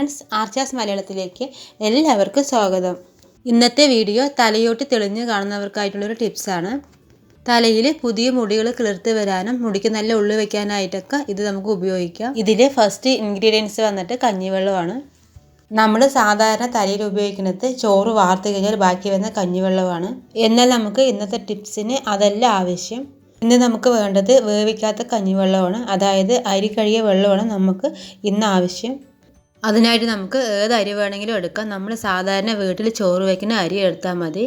Friends, ആർച്ചാസ് മലയാളത്തിലേക്ക് എല്ലാവർക്കും സ്വാഗതം. ഇന്നത്തെ വീഡിയോ തലയോട്ടി തെളിഞ്ഞ് കാണുന്നവർക്കായിട്ടുള്ളൊരു ടിപ്സാണ്. തലയിൽ പുതിയ മുടികൾ കിളിർത്ത് വരാനും മുടിക്ക് നല്ല ഉള്ളു വയ്ക്കാനായിട്ടൊക്കെ ഇത് നമുക്ക് ഉപയോഗിക്കാം. ഇതിൽ ഫസ്റ്റ് ഇൻഗ്രീഡിയൻസ് വന്നിട്ട് കഞ്ഞിവെള്ളമാണ്. നമ്മൾ സാധാരണ തലയിൽ ഉപയോഗിക്കുന്നത് ചോറ് വാർത്ത് കഴിഞ്ഞാൽ ബാക്കി വരുന്ന കഞ്ഞിവെള്ളമാണ്. എന്നാൽ നമുക്ക് ഇന്നത്തെ ടിപ്സിന് അതല്ല ആവശ്യം. ഇന്ന് നമുക്ക് വേണ്ടത് വേവിക്കാത്ത കഞ്ഞിവെള്ളമാണ്. അതായത് അരി കഴുകിയ വെള്ളമാണ് നമുക്ക് ഇന്ന് ആവശ്യം. അതിനായിട്ട് നമുക്ക് ഏത് അരി വേണമെങ്കിലും എടുക്കാം. നമ്മൾ സാധാരണ വീട്ടിൽ ചോറ് വയ്ക്കുന്ന അരി എടുത്താൽ മതി.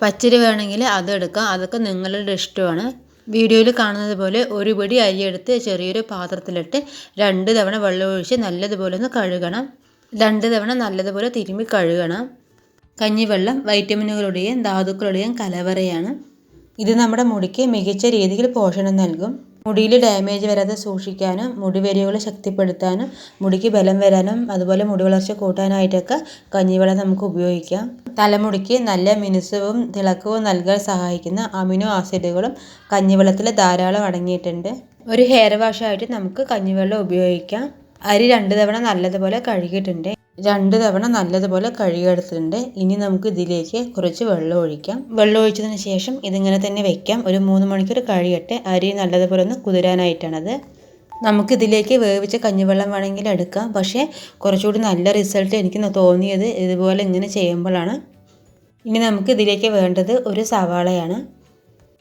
പച്ചരി വേണമെങ്കിൽ അതെടുക്കാം. അതൊക്കെ നിങ്ങളുടെ ഇഷ്ടമാണ്. വീഡിയോയിൽ കാണുന്നത് പോലെ ഒരു പിടി അരി എടുത്ത് ചെറിയൊരു പാത്രത്തിലിട്ട് 2 തവണ വെള്ളം ഒഴിച്ച് നല്ലതുപോലെ ഒന്ന് കഴുകണം. 2 തവണ നല്ലതുപോലെ തിരുമ്മി കഴുകണം. കഞ്ഞിവെള്ളം വൈറ്റമിനുകളുടെയും ധാതുക്കളുടെയും കലവറയാണ്. ഇത് നമ്മുടെ മുടിക്ക് മികച്ച രീതിയിൽ പോഷണം നൽകും. മുടിയിൽ ഡാമേജ് വരാതെ സൂക്ഷിക്കാനും മുടിവേരുകൾ ശക്തിപ്പെടുത്താനും മുടിക്ക് ബലം വരാനും അതുപോലെ മുടി വളർച്ച കൂട്ടാനായിട്ടൊക്കെ കഞ്ഞിവെള്ളം നമുക്ക് ഉപയോഗിക്കാം. തലമുടിക്ക് നല്ല മിനുസവും തിളക്കവും നൽകാൻ സഹായിക്കുന്ന അമിനോ ആസിഡുകളും കഞ്ഞിവെള്ളത്തിൽ ധാരാളം അടങ്ങിയിട്ടുണ്ട്. ഒരു ഹെയർ വാഷായിട്ട് നമുക്ക് കഞ്ഞിവെള്ളം ഉപയോഗിക്കാം. അരി 2 തവണ നല്ലതുപോലെ കഴുകിയിട്ടുണ്ട്. 2 തവണ നല്ലതുപോലെ കഴുകിയെടുത്തിട്ടുണ്ട്. ഇനി നമുക്ക് ഇതിലേക്ക് കുറച്ച് വെള്ളം ഒഴിക്കാം. വെള്ളം ഒഴിച്ചതിന് ശേഷം ഇതിങ്ങനെ തന്നെ വെക്കാം. ഒരു 3 മണിക്കൂർ കഴിയട്ടെ. അരി നല്ലതുപോലെ ഒന്ന് കുതിരാനായിട്ടാണത്. നമുക്കിതിലേക്ക് വേവിച്ച കഞ്ഞിവെള്ളം വേണമെങ്കിൽ എടുക്കാം. പക്ഷേ കുറച്ചുകൂടി നല്ല റിസൾട്ട് എനിക്ക് തോന്നിയത് ഇതുപോലെ ഇങ്ങനെ ചെയ്യുമ്പോഴാണ്. ഇനി നമുക്ക് ഇതിലേക്ക് വേണ്ടത് ഒരു സവാളയാണ്.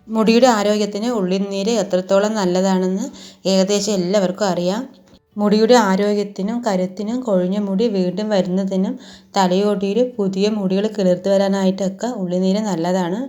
മുടിയുടെ ആരോഗ്യത്തിന് ഉള്ളിനീര് എത്രത്തോളം നല്ലതാണെന്ന് ഏകദേശം എല്ലാവർക്കും അറിയാം. മുടിയുടെ ആരോഗ്യത്തിനും കരുത്തിനും കൊഴിഞ്ഞ മുടി വീണ്ടും വരുന്നതിനും തലയോട്ടിയിൽ പുതിയ മുടികൾ കിളിർത്ത് വരാനായിട്ടൊക്കെ ഉള്ളിനീര് നല്ലതാണ്.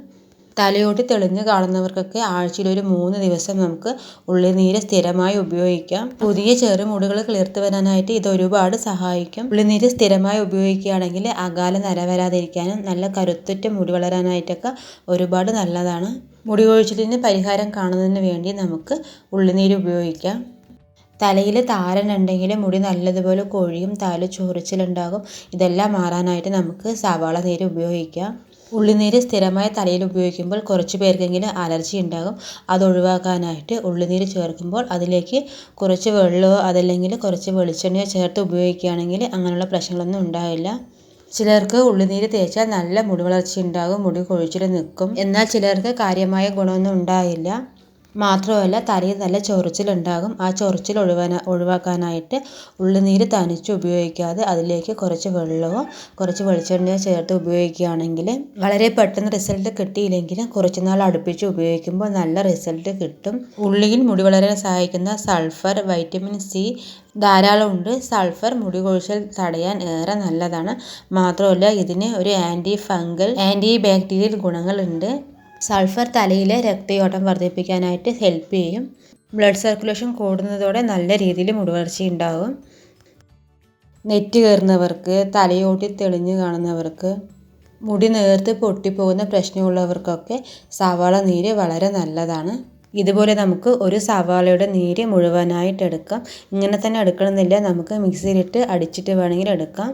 തലയോട്ടി തെളിഞ്ഞ് കാണുന്നവർക്കൊക്കെ ആഴ്ചയിൽ ഒരു 3 ദിവസം നമുക്ക് ഉള്ളിനീര് സ്ഥിരമായി ഉപയോഗിക്കാം. പുതിയ ചെറുമുടികൾ കിളിർത്ത് വരാനായിട്ട് ഇത് ഒരുപാട് സഹായിക്കും. ഉള്ളിനീര് സ്ഥിരമായി ഉപയോഗിക്കുകയാണെങ്കിൽ അകാല നര വരാതിരിക്കാനും നല്ല കരുത്തുറ്റ മുടി വളരാനായിട്ടൊക്കെ ഒരുപാട് നല്ലതാണ്. മുടി കൊഴിച്ചിലിന് പരിഹാരം കാണുന്നതിന് വേണ്ടി നമുക്ക് ഉള്ളിനീര് ഉപയോഗിക്കാം. തലയിൽ താരനുണ്ടെങ്കിൽ മുടി നല്ലതുപോലെ കൊഴിയും, തല ചൊറിച്ചിലുണ്ടാകും. ഇതെല്ലാം മാറാനായിട്ട് നമുക്ക് സവാള നീര് ഉപയോഗിക്കാം. ഉള്ളിനീര് സ്ഥിരമായി തലയിൽ ഉപയോഗിക്കുമ്പോൾ കുറച്ച് പേർക്കെങ്കിലും അലർജി ഉണ്ടാകും. അത് ഒഴിവാക്കാനായിട്ട് ഉള്ളിനീര് ചേർക്കുമ്പോൾ അതിലേക്ക് കുറച്ച് വെള്ളമോ അതല്ലെങ്കിൽ കുറച്ച് വെളിച്ചെണ്ണയോ ചേർത്ത് ഉപയോഗിക്കുകയാണെങ്കിൽ അങ്ങനെയുള്ള പ്രശ്നങ്ങളൊന്നും ഉണ്ടാകില്ല. ചിലർക്ക് ഉള്ളിനീര് തേച്ചാൽ നല്ല മുടി വളർച്ച ഉണ്ടാകും, മുടി കൊഴിച്ചിൽ നിൽക്കും. എന്നാൽ ചിലർക്ക് കാര്യമായ ഗുണമൊന്നും ഉണ്ടാകില്ല. മാത്രമല്ല തലയിൽ നല്ല ചൊറിച്ചിലുണ്ടാകും. ആ ചൊറിച്ചിൽ ഒഴിവാക്കാനായിട്ട് ഉള്ളിനീര് തനിച്ച് ഉപയോഗിക്കാതെ അതിലേക്ക് കുറച്ച് വെള്ളമോ കുറച്ച് വെളിച്ചെണ്ണയോ ചേർത്ത് ഉപയോഗിക്കുകയാണെങ്കിൽ വളരെ പെട്ടെന്ന് റിസൾട്ട് കിട്ടിയില്ലെങ്കിലും കുറച്ച് നാൾ അടുപ്പിച്ച് ഉപയോഗിക്കുമ്പോൾ നല്ല റിസൾട്ട് കിട്ടും. ഉള്ളിയിൽ മുടി വളരാൻ സഹായിക്കുന്ന സൾഫർ, വൈറ്റമിൻ സി ധാരാളം ഉണ്ട്. സൾഫർ മുടി കൊഴിച്ചിൽ തടയാൻ ഏറെ നല്ലതാണ്. മാത്രമല്ല ഇതിന് ഒരു ആൻറ്റി ഫംഗൽ, ആൻറ്റി ബാക്ടീരിയൽ ഗുണങ്ങളുണ്ട്. സൾഫർ തലയിലെ രക്തയോട്ടം വർദ്ധിപ്പിക്കാനായിട്ട് ഹെൽപ്പ് ചെയ്യും. ബ്ലഡ് സർക്കുലേഷൻ കൂടുന്നതോടെ നല്ല രീതിയിൽ മുടി വളർച്ച ഉണ്ടാകും. നെറ്റ് കയറുന്നവർക്ക്, തലയോട്ടി തെളിഞ്ഞു കാണുന്നവർക്ക്, മുടി നേർത്ത് പൊട്ടിപ്പോകുന്ന പ്രശ്നമുള്ളവർക്കൊക്കെ സവാള നീര് വളരെ നല്ലതാണ്. ഇതുപോലെ നമുക്ക് ഒരു സവാളയുടെ നീര് മുഴുവനായിട്ട് എടുക്കാം. ഇങ്ങനെ തന്നെ എടുക്കണമെന്നില്ല, നമുക്ക് മിക്സിയിലിട്ട് അടിച്ചിട്ട് വേണമെങ്കിൽ എടുക്കാം.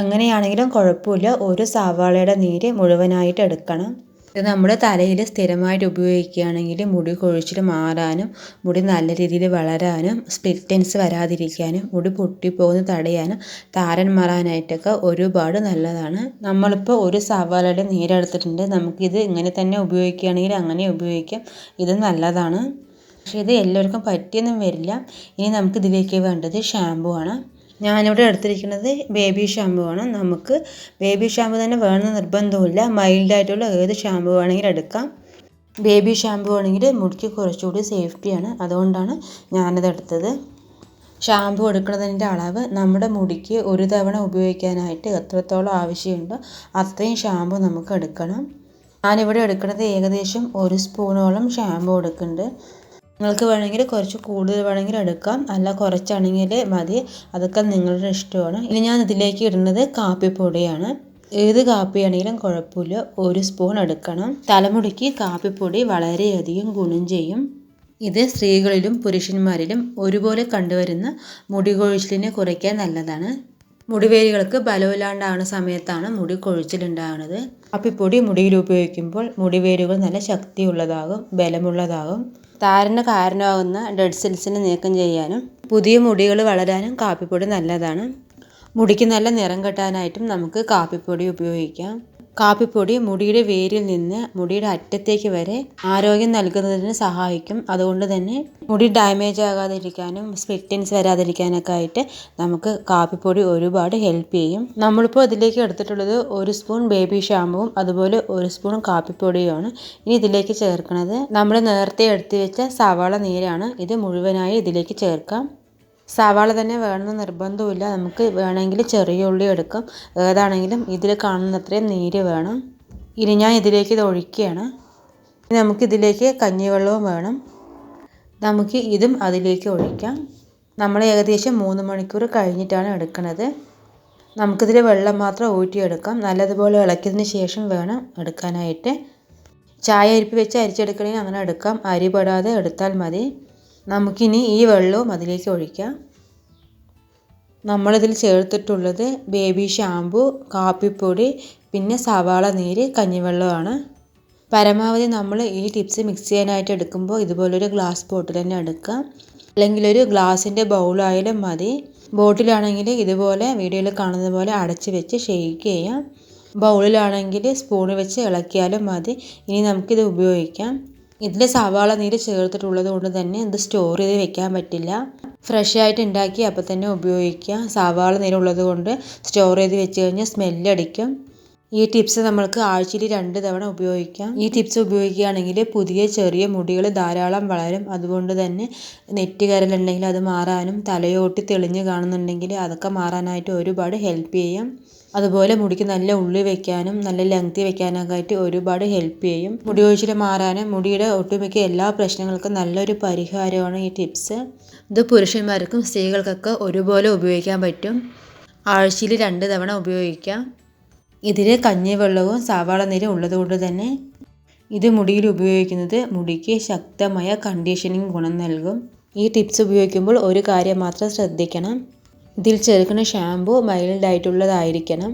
എങ്ങനെയാണെങ്കിലും കുഴപ്പമില്ല, ഒരു സവാളയുടെ നീര് മുഴുവനായിട്ട് എടുക്കണം. ഇത് നമ്മുടെ തലയിൽ സ്ഥിരമായിട്ട് ഉപയോഗിക്കുകയാണെങ്കിൽ മുടി കൊഴിച്ചിൽ മാറാനും മുടി നല്ല രീതിയിൽ വളരാനും സ്പ്ലിറ്റ് എൻഡ്സ് വരാതിരിക്കാനും മുടി പൊട്ടിപ്പോകുന്നത് തടയാനും താരൻ മാറാനായിട്ടൊക്കെ ഒരുപാട് നല്ലതാണ്. നമ്മളിപ്പോൾ ഒരു സവാളയുടെ നീരെടുത്തിട്ടുണ്ട്. നമുക്കിത് ഇങ്ങനെ തന്നെ ഉപയോഗിക്കുകയാണെങ്കിൽ അങ്ങനെ ഉപയോഗിക്കാം. ഇത് നല്ലതാണ്. പക്ഷേ ഇത് എല്ലാവർക്കും പറ്റിയൊന്നും വരില്ല. ഇനി നമുക്കിതിലേക്ക് വേണ്ടത് ഷാമ്പു ആണ്. ഞാനിവിടെ എടുത്തിരിക്കുന്നത് ബേബി ഷാമ്പു ആണ്. നമുക്ക് ബേബി ഷാമ്പു തന്നെ വേണമെന്ന് നിർബന്ധമില്ല. മൈൽഡായിട്ടുള്ള ഏത് ഷാമ്പു വേണമെങ്കിലും എടുക്കാം. ബേബി ഷാമ്പു ആണെങ്കിൽ മുടിക്ക് കുറച്ചുകൂടി സേഫ്റ്റിയാണ്. അതുകൊണ്ടാണ് ഞാനത് എടുത്തത്. ഷാമ്പു എടുക്കുന്നതിൻ്റെ അളവ് നമ്മുടെ മുടിക്ക് ഒരു തവണ ഉപയോഗിക്കാനായിട്ട് എത്രത്തോളം ആവശ്യമുണ്ടോ അത്രയും ഷാമ്പു നമുക്ക് എടുക്കണം. ഞാനിവിടെ എടുക്കുന്നത് ഏകദേശം 1 സ്പൂണോളം ഷാമ്പു എടുക്കുന്നുണ്ട്. നിങ്ങൾക്ക് വേണമെങ്കിൽ കുറച്ച് കൂടുതൽ വേണമെങ്കിൽ എടുക്കാം, അല്ല കുറച്ചാണെങ്കിൽ മതി. അതൊക്കെ നിങ്ങളുടെ ഇഷ്ടമാണ്. ഇനി ഞാൻ ഇതിലേക്ക് ഇടുന്നത് കാപ്പിപ്പൊടിയാണ്. ഏത് കാപ്പിയാണെങ്കിലും കുഴപ്പമില്ല, 1 സ്പൂൺ എടുക്കണം. തലമുടിക്ക് കാപ്പിപ്പൊടി വളരെയധികം ഗുണം ചെയ്യും. ഇത് സ്ത്രീകളിലും പുരുഷന്മാരിലും ഒരുപോലെ കണ്ടുവരുന്ന മുടി കൊഴിച്ചിലിനെ കുറയ്ക്കാൻ നല്ലതാണ്. മുടിവേരുകൾക്ക് ബലമില്ലാണ്ടാകുന്ന സമയത്താണ് മുടി കൊഴിച്ചിലുണ്ടാകുന്നത്. കാപ്പിപ്പൊടി മുടിയിൽ ഉപയോഗിക്കുമ്പോൾ മുടിവേരുകൾ നല്ല ശക്തിയുള്ളതാകും, ബലമുള്ളതാകും. താരന് കാരണമാകുന്ന ഡെഡ് സെൽസിനെ നീക്കം ചെയ്യാനും പുതിയ മുടികൾ വളരാനും കാപ്പിപ്പൊടി നല്ലതാണ്. മുടിക്ക് നല്ല നിറം കിട്ടാനായിട്ടും നമുക്ക് കാപ്പിപ്പൊടി ഉപയോഗിക്കാം. കാപ്പിപ്പൊടി മുടിയുടെ വേരിൽ നിന്ന് മുടിയുടെ അറ്റത്തേക്ക് വരെ ആരോഗ്യം നൽകുന്നതിന് സഹായിക്കും. അതുകൊണ്ട് തന്നെ മുടി ഡാമേജ് ആകാതിരിക്കാനും സ്പ്ലിറ്റ് എൻഡ്സ് വരാതിരിക്കാനൊക്കെ ആയിട്ട് നമുക്ക് കാപ്പിപ്പൊടി ഒരുപാട് ഹെൽപ്പ് ചെയ്യും. നമ്മളിപ്പോൾ ഇതിലേക്ക് എടുത്തിട്ടുള്ളത് 1 സ്പൂൺ ബേബി ഷാമ്പുവും അതുപോലെ 1 സ്പൂൺ കാപ്പിപ്പൊടിയുമാണ്. ഇനി ഇതിലേക്ക് ചേർക്കുന്നത് നമ്മൾ നേരത്തെ എടുത്തു വെച്ച സവാള നീരാണ്. ഇത് മുഴുവനായി ഇതിലേക്ക് ചേർക്കാം. സവാള തന്നെ വേണമെന്ന് നിർബന്ധമില്ല. നമുക്ക് വേണമെങ്കിൽ ചെറിയ ഉള്ളി എടുക്കാം. ഏതാണെങ്കിലും ഇതിൽ കാണുന്നത്രയും നീര് വേണം. ഇനി ഞാൻ ഇതിലേക്ക് ഇത് ഒഴിക്കുകയാണ്. നമുക്കിതിലേക്ക് കഞ്ഞിവെള്ളവും വേണം. നമുക്ക് ഇതും അതിലേക്ക് ഒഴിക്കാം. നമ്മൾ ഏകദേശം 3 മണിക്കൂർ കഴിഞ്ഞിട്ടാണ് എടുക്കുന്നത്. നമുക്കിതിൽ വെള്ളം മാത്രം ഊറ്റിയെടുക്കാം. നല്ലതുപോലെ ഇളക്കിയതിന് ശേഷം വേണം എടുക്കാനായിട്ട്. ചായ അരിപ്പ് വെച്ച് അരിച്ചെടുക്കണമെങ്കിൽ അങ്ങനെ എടുക്കാം. അരി പെടാതെ എടുത്താൽ മതി. നമുക്കിനി ഈ വെള്ളവും അതിലേക്ക് ഒഴിക്കാം. നമ്മളിതിൽ ചേർത്തിട്ടുള്ളത് ബേബി ഷാമ്പു, കാപ്പിപ്പൊടി, പിന്നെ സവാള നീര്, കഞ്ഞിവെള്ളമാണ്. പരമാവധി നമ്മൾ ഈ ടിപ്സ് മിക്സ് ചെയ്യാനായിട്ട് എടുക്കുമ്പോൾ ഇതുപോലൊരു ഗ്ലാസ് ബോട്ടിൽ തന്നെ എടുക്കാം. അല്ലെങ്കിൽ ഒരു ഗ്ലാസിൻ്റെ ബൗളായാലും മതി. ബോട്ടിലാണെങ്കിൽ ഇതുപോലെ വീഡിയോയിൽ കാണുന്നത് പോലെ അടച്ച് വെച്ച് ഷെയ്ക്ക് ചെയ്യാം. ബൗളിലാണെങ്കിൽ സ്പൂൺ വെച്ച് ഇളക്കിയാലും മതി. ഇനി നമുക്കിത് ഉപയോഗിക്കാം. ഇതിൽ സവാള നീര് ചേർത്തിട്ടുള്ളത് കൊണ്ട് തന്നെ ഇത് സ്റ്റോർ ചെയ്ത് വെക്കാൻ പറ്റില്ല. ഫ്രഷ് ആയിട്ട് ഉണ്ടാക്കി അപ്പോൾ തന്നെ ഉപയോഗിക്കുക. സവാള നീരുള്ളത് കൊണ്ട് സ്റ്റോർ ചെയ്ത് വെച്ച് കഴിഞ്ഞാൽ സ്മെല്ലടിക്കും. ഈ ടിപ്സ് നമ്മൾക്ക് ആഴ്ചയിൽ 2 തവണ ഉപയോഗിക്കാം. ഈ ടിപ്സ് ഉപയോഗിക്കുകയാണെങ്കിൽ പുതിയ ചെറിയ മുടികൾ ധാരാളം വളരും. അതുകൊണ്ട് തന്നെ നെറ്റ് കരലുണ്ടെങ്കിൽ അത് മാറാനും തലയോട്ടി തെളിഞ്ഞ് കാണുന്നുണ്ടെങ്കിൽ അതൊക്കെ മാറാനായിട്ട് ഒരുപാട് ഹെൽപ്പ് ചെയ്യും. അതുപോലെ മുടിക്ക് നല്ല ഉള്ളി വെക്കാനും നല്ല ലെങ്തി വെക്കാനൊക്കെ ആയിട്ട് ഒരുപാട് ഹെൽപ്പ് ചെയ്യും. മുടി കൊഴിച്ചിൽ മാറാനും മുടിയുടെ ഒട്ടുമിക്ക എല്ലാ പ്രശ്നങ്ങൾക്കും നല്ലൊരു പരിഹാരമാണ് ഈ ടിപ്സ്. ഇത് പുരുഷന്മാർക്കും സ്ത്രീകൾക്കൊക്കെ ഒരുപോലെ ഉപയോഗിക്കാൻ പറ്റും. ആഴ്ചയിൽ 2 തവണ ഉപയോഗിക്കാം. ഇതിൽ കഞ്ഞിവെള്ളവും സവാള നീരും ഉള്ളതുകൊണ്ട് തന്നെ ഇത് മുടിയിൽ ഉപയോഗിക്കുന്നത് മുടിക്ക് ശക്തമായ കണ്ടീഷനിങ് ഗുണം നൽകും. ഈ ടിപ്സ് ഉപയോഗിക്കുമ്പോൾ ഒരു കാര്യം മാത്രം ശ്രദ്ധിക്കണം. ഇതിൽ ചേർക്കുന്ന ഷാമ്പു മൈൽഡായിട്ടുള്ളതായിരിക്കണം.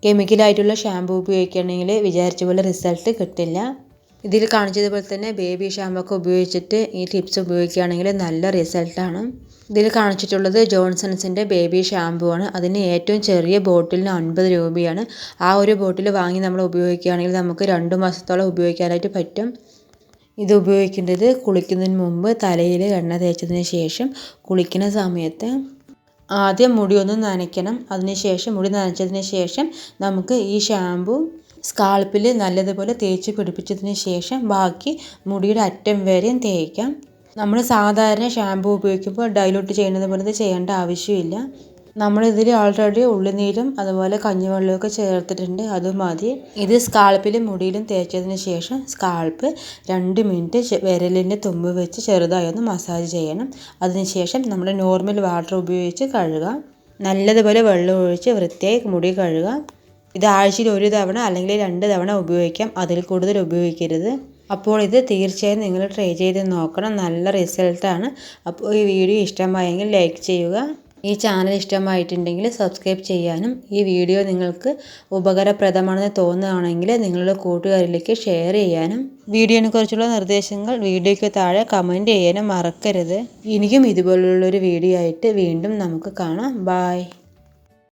കെമിക്കലായിട്ടുള്ള ഷാമ്പു ഉപയോഗിക്കുകയാണെങ്കിൽ വിചാരിച്ച പോലെ റിസൾട്ട് കിട്ടില്ല. ഇതിൽ കാണിച്ചതുപോലെ തന്നെ ബേബി ഷാമ്പു ഒക്കെ ഉപയോഗിച്ചിട്ട് ഈ ടിപ്സ് ഉപയോഗിക്കുകയാണെങ്കിൽ നല്ല റിസൾട്ടാണ്. ഇതിൽ കാണിച്ചിട്ടുള്ളത് ജോൺസൺസിൻ്റെ ബേബി ഷാമ്പു ആണ്. അതിന് ഏറ്റവും ചെറിയ ബോട്ടിലിന് 50 രൂപയാണ്. ആ ഒരു ബോട്ടിൽ വാങ്ങി നമ്മൾ ഉപയോഗിക്കുകയാണെങ്കിൽ നമുക്ക് 2 മാസത്തോളം ഉപയോഗിക്കാനായിട്ട് പറ്റും. ഇത് ഉപയോഗിക്കേണ്ടത് കുളിക്കുന്നതിന് മുമ്പ് തലയിൽ എണ്ണ തേച്ചതിന് ശേഷം കുളിക്കുന്ന സമയത്ത് ആദ്യം മുടി ഒന്ന് നനയ്ക്കണം. അതിനുശേഷം മുടി നനച്ചതിന് ശേഷം നമുക്ക് ഈ ഷാമ്പു സ്കാൾപ്പിൽ നല്ലതുപോലെ തേച്ച് പിടിപ്പിച്ചതിന് ശേഷം ബാക്കി മുടിയുടെ അറ്റം വരെയും തേക്കാം. നമ്മൾ സാധാരണ ഷാമ്പു ഉപയോഗിക്കുമ്പോൾ ഡൈലൂട്ട് ചെയ്യുന്നത് പോലെ ചെയ്യേണ്ട ആവശ്യമില്ല. നമ്മളിതിൽ ഓൾറെഡി ഉള്ളിനീരും അതുപോലെ കഞ്ഞിവെള്ളമൊക്കെ ചേർത്തിട്ടുണ്ട്. അത് മതി. ഇത് സ്കാൾപ്പിലും മുടിയിലും തേച്ചതിന് ശേഷം സ്കാൾപ്പ് 2 മിനിറ്റ് വിരലിൻ്റെ തുമ്പ് വെച്ച് ചെറുതായി ഒന്ന് മസാജ് ചെയ്യണം. അതിനുശേഷം നമ്മൾ നോർമൽ വാട്ടർ ഉപയോഗിച്ച് കഴുകാം. നല്ലതുപോലെ വെള്ളം ഒഴിച്ച് വൃത്തിയായി മുടി കഴുകാം. ഇത് ആഴ്ചയിൽ 1 തവണ അല്ലെങ്കിൽ 2 തവണ ഉപയോഗിക്കാം. അതിൽ കൂടുതൽ ഉപയോഗിക്കരുത്. അപ്പോൾ ഇത് തീർച്ചയായും നിങ്ങൾ ട്രൈ ചെയ്ത് നോക്കണം. നല്ല റിസൾട്ടാണ്. അപ്പോൾ ഈ വീഡിയോ ഇഷ്ടമായെങ്കിൽ ലൈക്ക് ചെയ്യുക. ഈ ചാനൽ ഇഷ്ടമായിട്ടുണ്ടെങ്കിൽ സബ്സ്ക്രൈബ് ചെയ്യാനും ഈ വീഡിയോ നിങ്ങൾക്ക് ഉപകാരപ്രദമാണെന്ന് തോന്നുകയാണെങ്കിൽ നിങ്ങളുടെ കൂട്ടുകാരിലേക്ക് ഷെയർ ചെയ്യാനും വീഡിയോനെ കുറിച്ചുള്ള നിർദ്ദേശങ്ങൾ വീഡിയോയ്ക്ക് താഴെ കമൻറ്റ് ചെയ്യാനും മറക്കരുത്. ഇനിയും ഇതുപോലുള്ളൊരു വീഡിയോ ആയിട്ട് വീണ്ടും നമുക്ക് കാണാം. ബൈ.